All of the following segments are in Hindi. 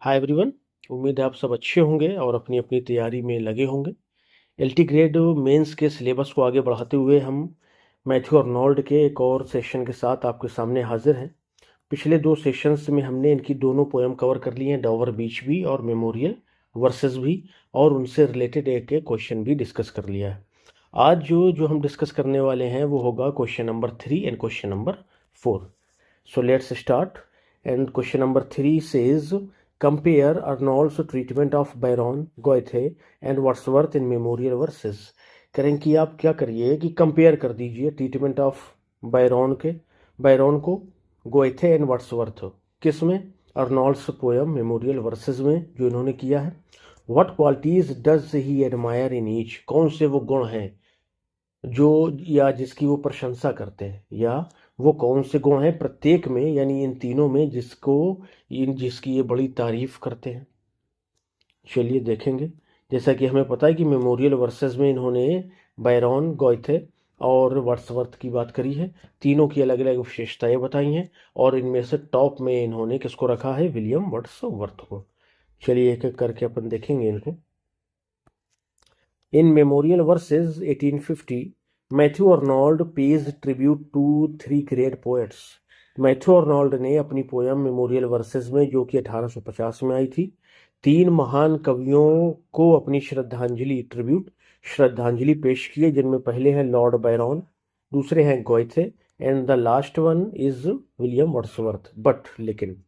Hi everyone. उम्मीद है आप सब अच्छे होंगे और अपनी अपनी तैयारी में लगे होंगे। एलटी ग्रेड मेंस के सिलेबस को आगे बढ़ाते हुए हम मैथ्यू अर्नोल्ड के एक और सेशन के साथ आपके सामने हाजिर हैं। पिछले दो सेशंस में हमने इनकी दोनों पोएम कवर कर ली हैं, डॉवर बीच भी और मेमोरियल वर्सेस भी, और उनसे रिलेटेड एक एक क्वेश्चन भी डिस्कस कर लिया है। आज जो जो हम डिस्कस करने वाले हैं वो होगा question number 3 and question number 4। So let's start. And question number 3 says, compare Arnold's treatment of Byron, Goethe and Wordsworth in memorial verses. करें कि आप क्या करिए कि कंपेयर कर दीजिए ट्रीटमेंट ऑफ बायरन को गोएथे एंड वर्ड्सवर्थ किस में, अर्नोल्ड्स पोयम मेमोरियल वर्सेस में जो इन्होंने किया है। What qualities does he admire in each, कौन से वो गुण हैं जो या जिसकी वो प्रशंसा करते हैं, या वो कौन से गुण हैं प्रत्येक में, यानी इन तीनों में जिसकी ये बड़ी तारीफ करते हैं। चलिए देखेंगे। जैसा कि हमें पता है कि मेमोरियल वर्सेस में इन्होंने बायरन, गोएथे और वर्ड्सवर्थ की बात करी है, तीनों की अलग अलग विशेषताएं बताई हैं, और इनमें से टॉप में इन्होंने किसको रखा है, विलियम वर्ड्सवर्थ को। चलिए एक एक करके अपन देखेंगे इनको। In Memorial Verses 1850, Matthew Arnold pays tribute to 3 great poets. Matthew Arnold ने अपनी पोयम मेमोरियल वर्सेस में, जो कि 1850 में आई थी, 3 महान कवियों को अपनी श्रद्धांजलि पेश की है, जिनमें पहले हैं लॉर्ड बायरन, दूसरे हैं Goethe and the last one is William Wordsworth. But लेकिन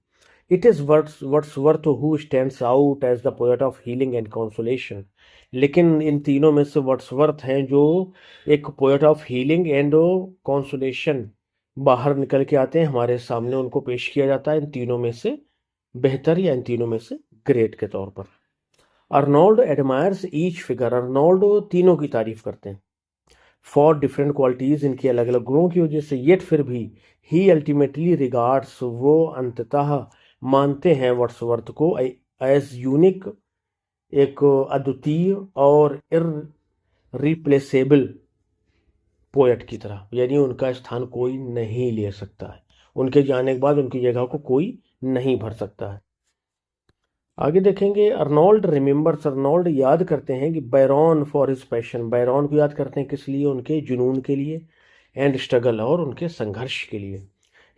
it is Wordsworth who stands out as the poet of healing and consolation. लेकिन इन तीनों में से वर्ड्सवर्थ हैं जो एक poet of healing and consolation बाहर निकल के आते हैं हमारे सामने, उनको पेश किया जाता है इन तीनों में से बेहतर या इन तीनों में से ग्रेट के तौर पर। Arnold admires each figure, Arnold तीनों की तारीफ करते हैं फॉर डिफरेंट क्वालिटीज, इनके अलग अलग गुणों की वजह से, येट फिर भी ही अल्टीमेटली रिगार्ड्स, वो अंततः मानते हैं वर्ड्सवर्थ को एज यूनिक, एक अद्वितीय और इररिप्लेसेबल पोएट की तरह, यानी उनका स्थान कोई नहीं ले सकता है, उनके जाने के बाद उनकी जगह को कोई नहीं भर सकता है। आगे देखेंगे। अर्नोल्ड रिमेंबर्स, अर्नोल्ड याद करते हैं कि Byron for his passion, Byron को याद करते हैं किस लिए, उनके जुनून के लिए, एंड स्ट्रगल और उनके संघर्ष के लिए।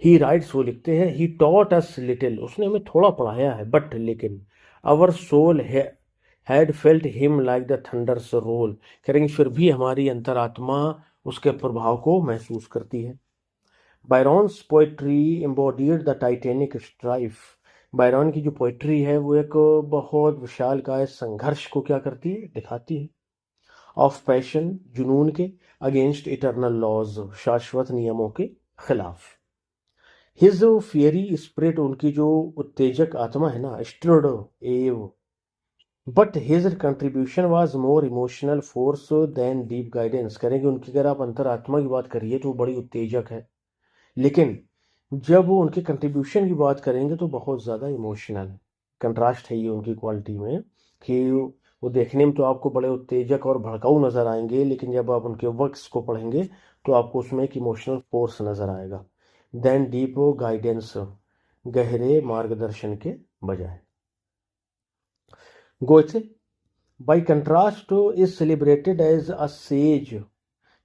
ही राइट्स, वो लिखते हैं, ही टॉट अस लिटिल, उसने हमें थोड़ा पढ़ाया है, बट लेकिन our soul had felt him like the thunder's roll, करेंगे फिर भी हमारी अंतरात्मा उसके प्रभाव को महसूस करती है। Byron's poetry embodied the Titanic strife, Byron की जो पोएट्री है वो एक बहुत विशालकाय संघर्ष को क्या करती है, दिखाती है। ऑफ पैशन, जुनून के, अगेंस्ट इटर्नल लॉज, शाश्वत नियमों के खिलाफ। हिज फियरी स्पिरिट, उनकी जो उत्तेजक आत्मा है ना, stirred awe, but his contribution was more emotional force than deep guidance, करेंगे उनकी अगर आप अंतरात्मा की बात करिए तो वो बड़ी उत्तेजक है, लेकिन जब वो उनके कंट्रीब्यूशन की बात करेंगे तो बहुत ज़्यादा इमोशनल है। कंट्रास्ट है ये उनकी क्वालिटी में कि वो देखने में तो आपको बड़े उत्तेजक और भड़काऊ नज़र आएंगे, लेकिन जब आप उनके वर्क्स को पढ़ेंगे तो आपको उसमें एक इमोशनल फोर्स नज़र आएगा। देन डीप गाइडेंस, गहरे मार्गदर्शन के बजाय। Goethe by contrast is celebrated as a sage,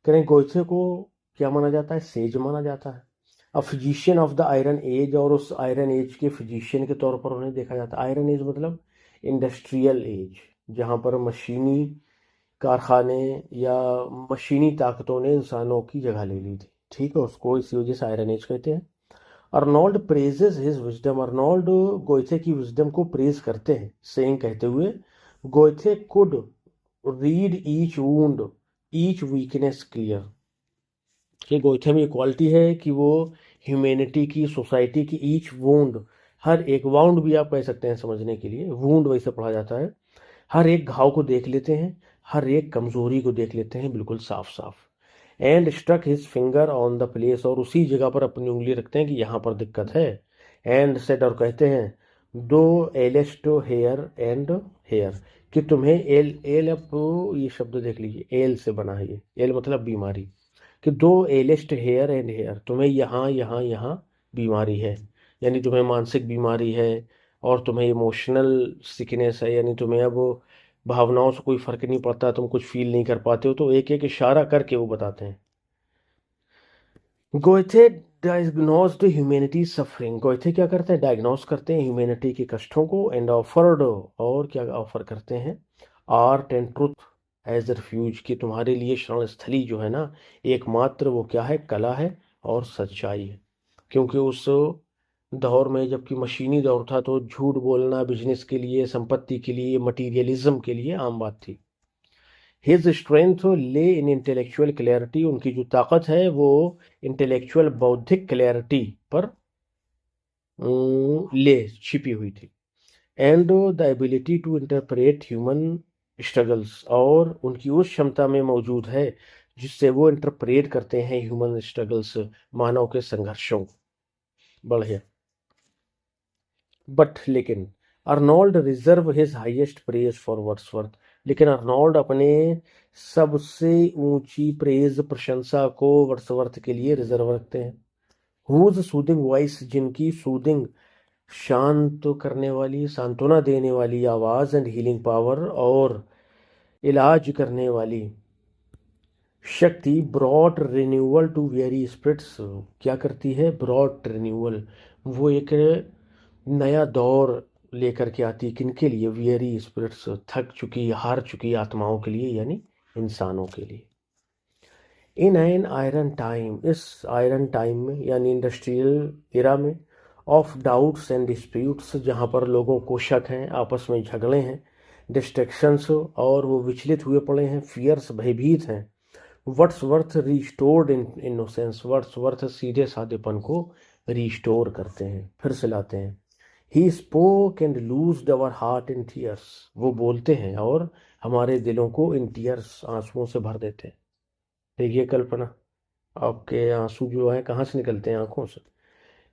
करें गोएथे को क्या माना जाता है, सेज माना जाता है। A physician of the iron age, और उस आयरन एज के फिजिशियन के तौर पर उन्हें देखा जाता है। आयरन एज मतलब इंडस्ट्रियल एज, जहाँ पर मशीनी कारखाने या मशीनी ताकतों ने इंसानों की जगह ले ली थी, ठीक है, उसको इसी वजह से आयरन एज कहते हैं। Arnold praises his wisdom, Arnold Goethe की विजडम को प्रेज करते हैं, सेइंग कहते हुए, Goethe could read each wound each weakness clear, कि गोएथे में ये क्वालिटी है कि वो ह्यूमैनिटी की, सोसाइटी की ईच वुंड, हर एक वाउंड भी आप कह सकते हैं समझने के लिए, वुंड वैसे पढ़ा जाता है, हर एक घाव को देख लेते हैं, हर एक कमजोरी को देख लेते हैं बिल्कुल साफ साफ। And struck his finger on the place, और उसी जगह पर अपनी उंगली रखते हैं कि यहाँ पर दिक्कत है। एंड सेड, और कहते हैं, दो एलेस्ट हेयर एंड हेयर, कि तुम्हें एल अब ये शब्द देख लीजिए, एल से बना है ये, एल मतलब बीमारी, कि दो एलिस्ट हेयर एंड हेयर, तुम्हें यहाँ यहाँ यहाँ बीमारी है, यानी तुम्हें मानसिक बीमारी है, और तुम्हें इमोशनल सिकनेस है, यानी तुम्हें अब भावनाओं से कोई फर्क नहीं पड़ता, तुम कुछ फील नहीं कर पाते हो, तो एक एक इशारा करके वो बताते हैं। Goethe diagnosed humanity suffering, Goethe क्या करते हैं, डायग्नोस करते हैं ह्यूमैनिटी के कष्टों को, एंड ऑफर्ड, और क्या ऑफर करते हैं, art and truth as refuge, कि तुम्हारे लिए शरण स्थली जो है ना, एकमात्र वो क्या है, कला है और सच्चाई है। क्योंकि उस दौर में, जबकि मशीनी दौर था, तो झूठ बोलना बिजनेस के लिए, संपत्ति के लिए, मटीरियलिज्म के लिए आम बात थी। हिज स्ट्रेंथ ले इन इंटेलेक्चुअल क्लैरिटी, उनकी जो ताकत है वो इंटेलेक्चुअल बौद्धिक क्लैरिटी पर ले छिपी हुई थी। And the ability to interpret human struggles, और उनकी उस क्षमता में मौजूद है जिससे वो इंटरप्रेट करते हैं ह्यूमन स्ट्रगल्स, मानव के संघर्षों को। बढ़िया। बट लेकिन Arnold reserve his highest praise for Wordsworth, लेकिन अर्नोल्ड अपने सबसे ऊंची प्रेज, प्रशंसा को वर्ड्सवर्थ के लिए रिजर्व रखते हैं। हुज सूदिंग वॉइस, जिनकी सूदिंग, शांत करने वाली, सांत्वना देने वाली आवाज, एंड हीलिंग पावर, और इलाज करने वाली शक्ति, brought renewal to weary spirits, क्या करती है, ब्रॉड रिन्यूअल, वो एक नया दौर लेकर के आती है, किनके लिए, वेरी स्पिरिट्स, थक चुकी, हार चुकी आत्माओं के लिए, यानी इंसानों के लिए। इन एन आयरन टाइम, इस आयरन टाइम में, यानी इंडस्ट्रियल एरा में, ऑफ डाउट्स एंड डिस्प्यूट्स, जहाँ पर लोगों को शक हैं, आपस में झगड़े हैं, डिस्ट्रैक्शंस, और वो विचलित हुए पड़े हैं, फियर्स, भयभीत हैं, वर्ड्सवर्थ रिस्टोर्ड इन इनोसेंस, वर्ड्सवर्थ सीधे साधेपन को रिस्टोर करते हैं, फिर से लाते हैं। ही spoke and लूज्ड our heart in tears, वो बोलते हैं और हमारे दिलों को इन टीयर्स, आंसुओं से भर देते हैं। देखिए कल्पना, आपके आंसू जो है कहाँ से निकलते हैं, आंखों से,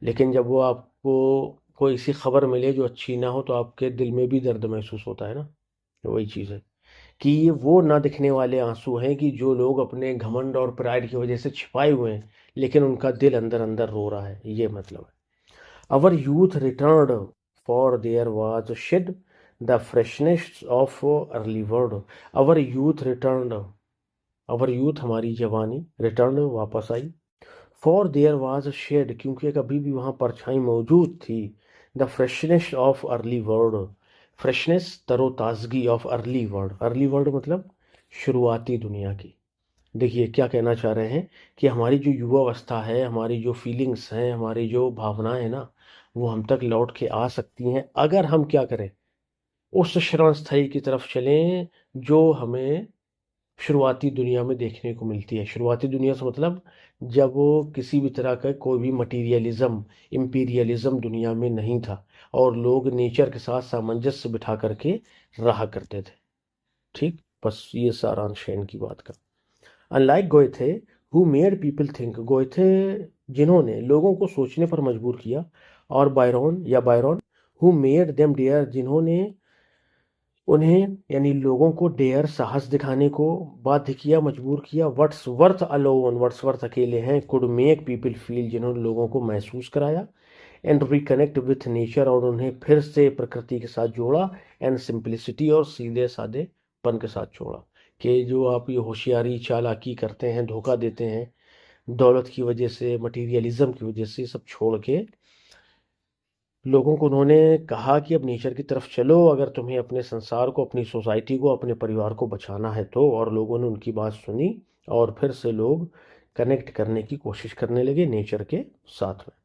लेकिन जब वो आपको कोई ऐसी खबर मिले जो अच्छी ना हो, तो आपके दिल में भी दर्द महसूस होता है ना। वही चीज़ है कि ये वो ना दिखने वाले आंसू हैं कि जो लोग अपने घमंड और प्राइड की वजह से छिपाए हुए हैं, लेकिन उनका दिल अंदर अंदर रो रहा है, ये मतलब है। Our youth returned, for there was shed the freshness of early word. Our youth returned, our youth, हमारी जवानी, returned, वापस आई, for there was shed, क्योंकि एक अभी भी वहाँ परछाई मौजूद थी, the freshness of early word, freshness, तरोताजगी, of early word, early word मतलब शुरुआती दुनिया की। देखिए क्या कहना चाह रहे हैं कि हमारी जो युवावस्था है, हमारी जो फीलिंग्स हैं, हमारी जो भावनाएं हैं ना, वो हम तक लौट के आ सकती हैं अगर हम क्या करें, उस शरण स्थली की तरफ चलें जो हमें शुरुआती दुनिया में देखने को मिलती है। शुरुआती दुनिया से मतलब जब वो किसी भी तरह का कोई भी मटीरियलिज्म, इम्पीरियलिज्म दुनिया में नहीं था, और लोग नेचर के साथ सामंजस्य बिठा करके रहा करते थे। ठीक, बस ये सारांश है इनकी बात का। Unlike Goethe who made people think, Goethe जिन्होंने लोगों को सोचने पर मजबूर किया, और Byron who made them dare, जिन्होंने उन्हें यानी लोगों को डेयर, साहस दिखाने को बाध्य किया, मजबूर किया। वर्ड्सवर्थ अलोन, वर्ड्सवर्थ अकेले हैं, कुड मेक पीपल फील, जिन्होंने लोगों को महसूस कराया, एंड रिकनेक्ट विथ नेचर, और उन्हें फिर से प्रकृति के साथ जोड़ा, एंड सिंप्लिसिटी, और सीधे साधेपन के साथ जोड़ा। कि जो आप ये होशियारी चालाकी करते हैं, धोखा देते हैं, दौलत की वजह से, मटीरियलिज्म की वजह से, सब छोड़ के लोगों को उन्होंने कहा कि अब नेचर की तरफ चलो, अगर तुम्हें अपने संसार को, अपनी सोसाइटी को, अपने परिवार को बचाना है तो। और लोगों ने उनकी बात सुनी, और फिर से लोग कनेक्ट करने की कोशिश करने लगे नेचर के साथ में।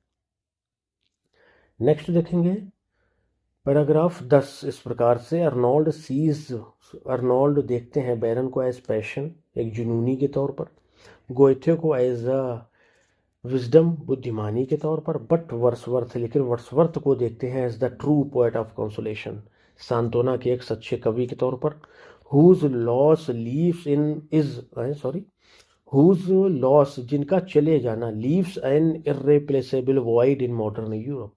नेक्स्ट देखेंगे पैराग्राफ 10 इस प्रकार से, अर्नोल्ड देखते हैं बैरन को एज पैशन, एक जुनूनी के तौर पर, गोएथे को एज अ विजडम, बुद्धिमानी के तौर पर, बट वर्ड्सवर्थ, लेकिन वर्ड्सवर्थ को देखते हैं as the true poet of consolation, सांत्वना के एक सच्चे कवि के तौर पर। Whose loss leaves in is sorry whose loss, जिनका चले जाना, leaves an irreplaceable void in modern Europe,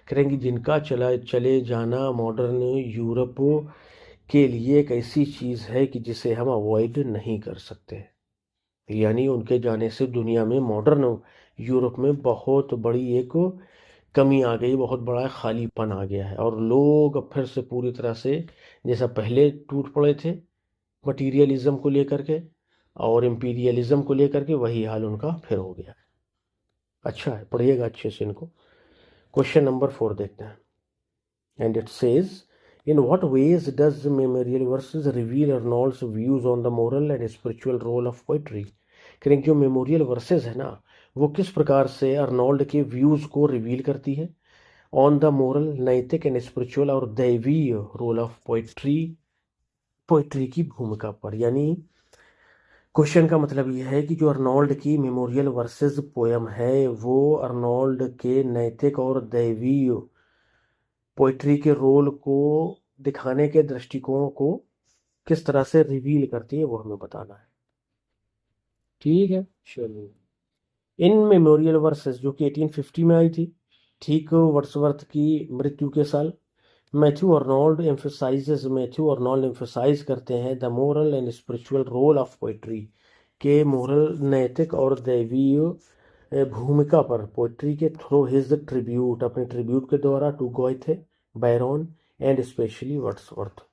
करेंगे जिनका चले जाना मॉडर्न यूरोप के लिए एक ऐसी चीज़ है कि जिसे हम अवॉइड नहीं कर सकते। यानी उनके जाने से दुनिया में, मॉडर्न यूरोप में बहुत बड़ी एक कमी आ गई, बहुत बड़ा खालीपन आ गया है, और लोग अब फिर से पूरी तरह से जैसा पहले टूट पड़े थे मटीरियलिज्म को लेकर के और इम्पीरियलिज्म को लेकर के, वही हाल उनका फिर हो गया है। अच्छा है, पढ़िएगा अच्छे से इनको। क्वेश्चन नंबर 4 देखते हैं, and it says, in what ways does memorial verses reveal Arnold's views on the moral and spiritual role of poetry? करें जो मेमोरियल वर्सेस है ना, वो किस प्रकार से अर्नोल्ड के व्यूज को रिवील करती है ऑन द मोरल, नैतिक एंड स्पिरिचुअल और दैवीय रोल ऑफ पोइट्री, पोइट्री की भूमिका पर। यानी क्वेश्चन का मतलब यह है कि जो अर्नोल्ड की मेमोरियल वर्सेस पोयम है वो अर्नोल्ड के नैतिक और दैवीय पोइट्री के रोल को दिखाने के दृष्टिकोण को किस तरह से रिवील करती है, वो हमें बताना है। ठीक है, चलिए। इन मेमोरियल वर्सेस जो कि 1850 में आई थी, ठीक वर्ड्सवर्थ की मृत्यु के साल, मैथ्यू अर्नोल्ड एम्फसाइज करते हैं the moral and spiritual role of poetry, के मोरल, नैतिक और दैवीय भूमिका पर पोइट्री के थ्रू हिज ट्रिब्यूट, अपने ट्रिब्यूट के द्वारा, to Goethe, Byron and especially Wordsworth.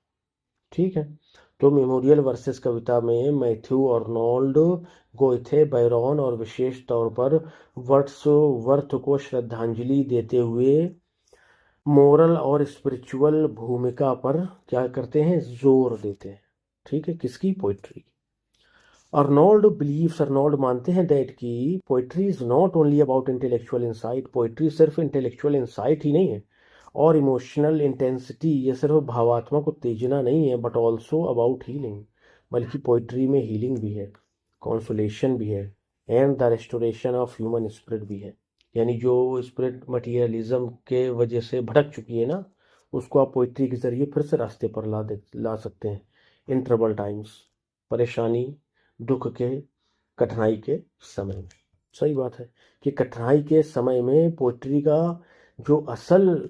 ठीक है, तो मेमोरियल वर्सेस कविता में मैथ्यू अर्नोल्ड, गोयथे, बैरन और विशेष तौर पर वर्ड्सवर्थ को श्रद्धांजलि देते हुए मोरल और स्पिरिचुअल भूमिका पर क्या करते हैं, जोर देते हैं। ठीक है, किसकी, पोइट्री। अर्नोल्ड मानते हैं दैट की poetry is not only about intellectual insight, poetry सिर्फ इंटेलेक्चुअल इंसाइट ही नहीं है और इमोशनल इंटेंसिटी, ये सिर्फ भावात्मक उत्तेजना नहीं है, बट ऑल्सो अबाउट हीलिंग, बल्कि पोइट्री में हीलिंग भी है, कॉन्सोलेशन भी है, and the restoration of human spirit भी है। यानी जो स्पिरिट मटीरियलिज्म के वजह से भटक चुकी है ना, उसको आप पोइट्री के ज़रिए फिर से रास्ते पर ला सकते हैं। इन ट्रबल टाइम्स, परेशानी, दुख के, कठिनाई के समय में। सही बात है कि कठिनाई के समय में पोइट्री का जो असल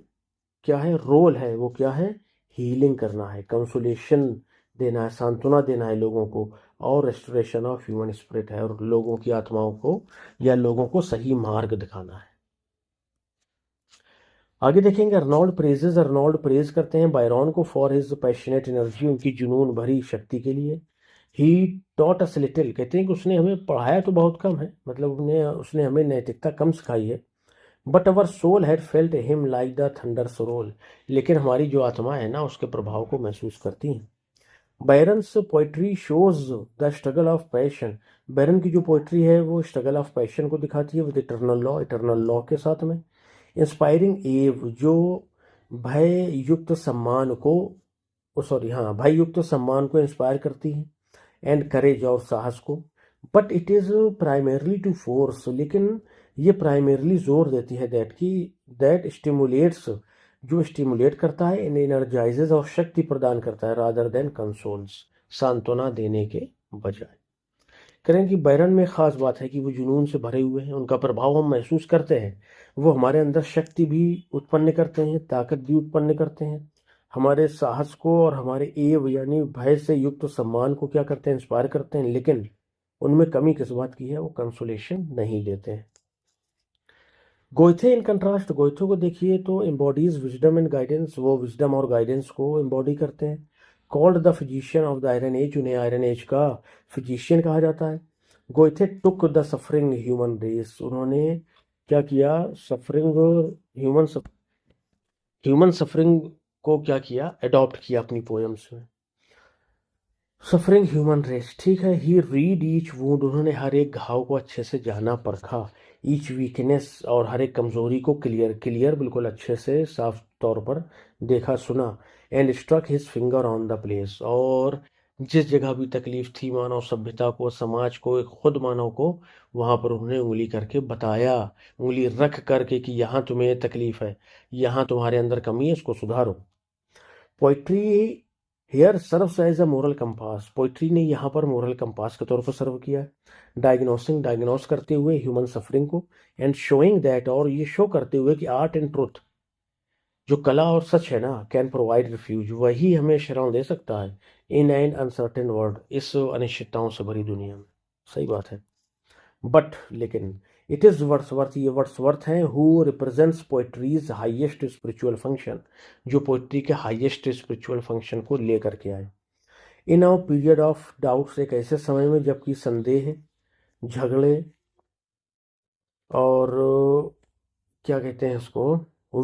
क्या है, रोल है, वो क्या है, हीलिंग करना है, कंसोलेशन देना है, सांत्वना देना है लोगों को, और रेस्टोरेशन ऑफ ह्यूमन स्पिरिट है, और लोगों की आत्माओं को या लोगों को सही मार्ग दिखाना है। आगे देखेंगे, अर्नोल्ड प्रेज करते हैं बायरन को फॉर हिज पैशनेट एनर्जी, उनकी जुनून भरी शक्ति के लिए। ही टॉट अस लिटिल, कहते हैं कि उसने हमें पढ़ाया तो बहुत कम है, मतलब उसने हमें नैतिकता कम सिखाई है, but our soul had felt him like the thunder's roll, लेकिन हमारी जो आत्मा है ना, उसके प्रभाव को महसूस करती है। Byron's poetry shows the struggle of passion, Byron की जो पोइट्री है वो स्ट्रगल ऑफ पैशन को दिखाती है विद इटर्नल लॉ के साथ में। इंस्पायरिंग एव, जो भय युक्त सम्मान को इंस्पायर करती है, एंड करेज, और साहस को। But it is primarily to force, लेकिन ये प्राइमरली जोर देती है दैट स्टिमुलेट्स, जो स्टिमुलेट करता है, इन एनर्जाइजेज, और शक्ति प्रदान करता है, रादर देन कंसोल्स, सांत्वना देने के बजाय। करें कि बैरन में खास बात है कि वो जुनून से भरे हुए हैं, उनका प्रभाव हम महसूस करते हैं, वो हमारे अंदर शक्ति भी उत्पन्न करते हैं, ताकत भी उत्पन्न करते हैं, हमारे साहस को और हमारे एव यानी भय से युक्त सम्मान को क्या करते हैं, इंस्पायर करते हैं, लेकिन उनमें कमी किस बात की है, वो कंसोलेशन नहीं देते हैं। गोयथे इन कंट्रास्ट, गोयथे को देखिए तो एम्बॉडीज विजडम एंड गाइडेंस, वो विजडम और गाइडेंस को एम्बॉडी करते हैं। Called the physician of the iron age, उन्हें आयरन एज का फिजिशियन कहा जाता है। Goethe took the suffering human race, उन्होंने क्या किया, ह्यूमन सफरिंग को क्या किया, अडॉप्ट किया अपनी पोएम्स में। सफरिंग ह्यूमन रेस, ठीक है। ही रीड ईच वुंड, उन्होंने हर एक घाव को अच्छे से जाना परखा। ईच वीकनेस, और हर एक कमजोरी को क्लियर बिल्कुल अच्छे से साफ तौर पर देखा सुना। And struck his finger on the place, और जिस जगह भी तकलीफ थी मानव सभ्यता को, समाज को, खुद मानव को, वहां पर उन्होंने उंगली करके बताया, उंगली रख करके कि यहाँ तुम्हें तकलीफ है, यहाँ तुम्हारे अंदर कमी है, इसको सुधारो। Poetry here serves as a moral compass, poetry ने यहाँ पर मोरल कंपास के तौर पर सर्व किया है। डायग्नोस करते हुए ह्यूमन सफरिंग को, एंड शोइंग दैट, और ये शो करते हुए कि आर्ट एंड ट्रुथ, जो कला और सच है ना, कैन प्रोवाइड रिफ्यूज, वही हमें शरण दे सकता है, इन एन अनसर्टेन वर्ल्ड, इस अनिश्चितताओं से भरी दुनिया में। सही बात है। बट लेकिन इट इज़ वर्ड्सवर्थ, ये वर्ड्सवर्थ हैं who represents poetries highest spiritual function, जो पोइट्री के हाईएस्ट स्पिरिचुअल फंक्शन को लेकर के आए। इन अ पीरियड ऑफ डाउट्स, एक ऐसे समय में जबकि संदेह, झगड़े और क्या कहते हैं उसको, वो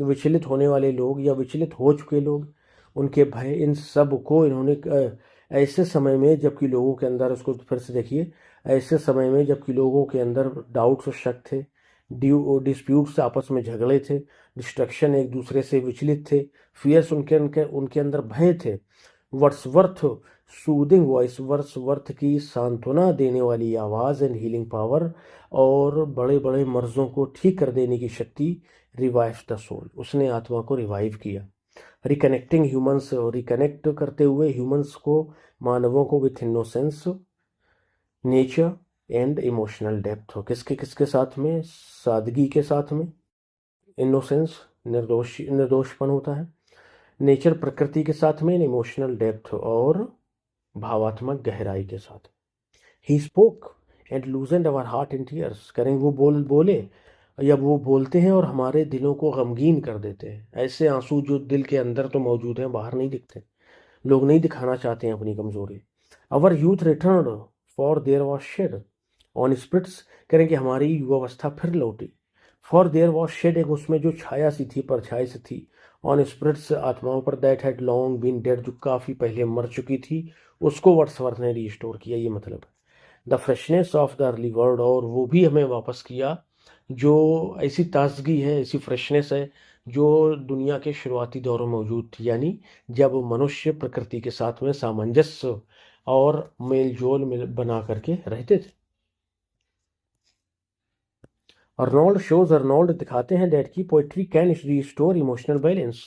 विचलित होने वाले लोग या विचलित हो चुके लोग, उनके भय, इन सब को इन्होंने ऐसे समय में जबकि लोगों के अंदर, उसको फिर से देखिए, ऐसे समय में जबकि लोगों के अंदर डाउट्स और शक थे, डिस्प्यूट्स, आपस में झगड़े थे, डिस्ट्रक्शन, एक दूसरे से विचलित थे, फियर्स, उनके उनके उनके अंदर भय थे, वर्ड्सवर्थ सूदिंग वॉइस, वर्ड्सवर्थ की सांत्वना देने वाली आवाज़ एंड हीलिंग पावर, और बड़े बड़े मर्जों को ठीक कर देने की शक्ति, रिवाइव द सोल, उसने आत्मा को रिवाइव किया। रिकनेक्टिंग ह्यूमंस, रिकनेक्ट करते हुए ह्यूमंस को, मानवों को, with innocence, nature and emotional depth, किसके किसके साथ में, सादगी के साथ में, इनोसेंस निर्दोषपन होता है, नेचर प्रकृति के साथ में, इमोशनल डेप्थ और भावात्मक गहराई के साथ। He spoke and loosened our heart in tears, करेंगे वो बोले या वो बोलते हैं और हमारे दिलों को गमगीन कर देते हैं। ऐसे आंसू जो दिल के अंदर तो मौजूद हैं, बाहर नहीं दिखते, लोग नहीं दिखाना चाहते हैं अपनी कमजोरी। Our youth return for there was shed on spirits, करेंगे हमारी युवावस्था फिर लौटी। फॉर देयर वॉज शेड, एक उसमें जो छाया सी थी, परछाई सी थी, ऑन स्पिरिट्स, आत्माओं पर, that had long been dead, जो काफ़ी पहले मर चुकी थी, उसको वर्ड्सवर्थ ने रिस्टोर किया, ये मतलब है। The freshness of the early world, और वो भी हमें वापस किया, जो ऐसी ताजगी है, ऐसी फ्रेशनेस है जो दुनिया के शुरुआती दौरों में मौजूद थी, यानी जब मनुष्य प्रकृति के साथ में सामंजस्य और मेल जोल बना करके रहते थे। अर्नोल्ड दिखाते हैं दैट की poetry can restore emotional balance,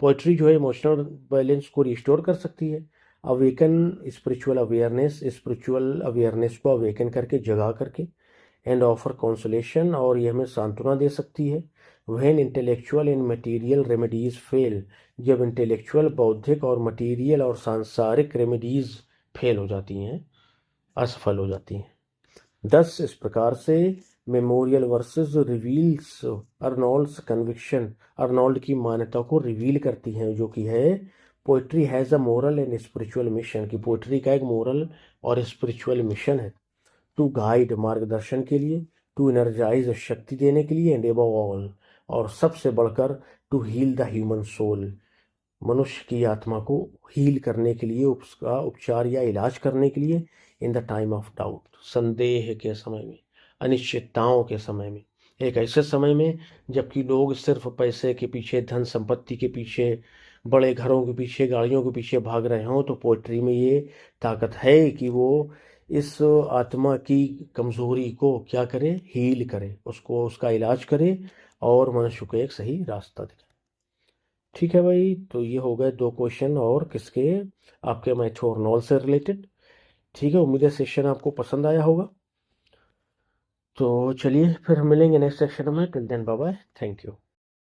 poetry जो है इमोशनल बैलेंस को रिस्टोर कर सकती है। अवेकन स्पिरिचुअल अवेयरनेस को अवेकन करके, जगा करके, एंड ऑफर कॉन्सोलेशन, और ये हमें सांत्वना दे सकती है। When intellectual and material remedies fail, जब इंटेलेक्चुअल, बौद्धिक और मटेरियल और सांसारिक रेमेडीज फेल हो जाती हैं, असफल हो जाती हैं। 10 इस प्रकार से memorial verses reveals Arnold's conviction, Arnold की मान्यता को रिवील करती हैं, जो कि है poetry has a moral and spiritual mission, की पोइट्री का एक मोरल और स्पिरिचुअल मिशन है। टू गाइड, मार्गदर्शन के लिए, टू एनर्जाइज, शक्ति देने के लिए, एंड एबव ऑल, और सबसे बढ़कर, to heal the human soul, मनुष्य की आत्मा को हील करने के लिए, उसका उपचार या इलाज करने के लिए, in the time of doubt, संदेह के समय में, अनिश्चितताओं के समय में, एक ऐसे समय में जबकि लोग सिर्फ पैसे के पीछे, धन संपत्ति के पीछे, बड़े घरों के पीछे, गाड़ियों के पीछे भाग रहे हों, तो पोइट्री में ये ताकत है कि वो इस आत्मा की कमजोरी को क्या करे, हील करे, उसको, उसका इलाज करे और मनुष्य को एक सही रास्ता दिखाए। ठीक है भाई, तो ये हो गए 2 क्वेश्चन, और किसके, आपके मैथ्यू अर्नोल्ड से रिलेटेड। ठीक है, उम्मीद है सेशन आपको पसंद आया होगा। तो चलिए फिर मिलेंगे नेक्स्ट सेशन में, till then bye bye, thank you.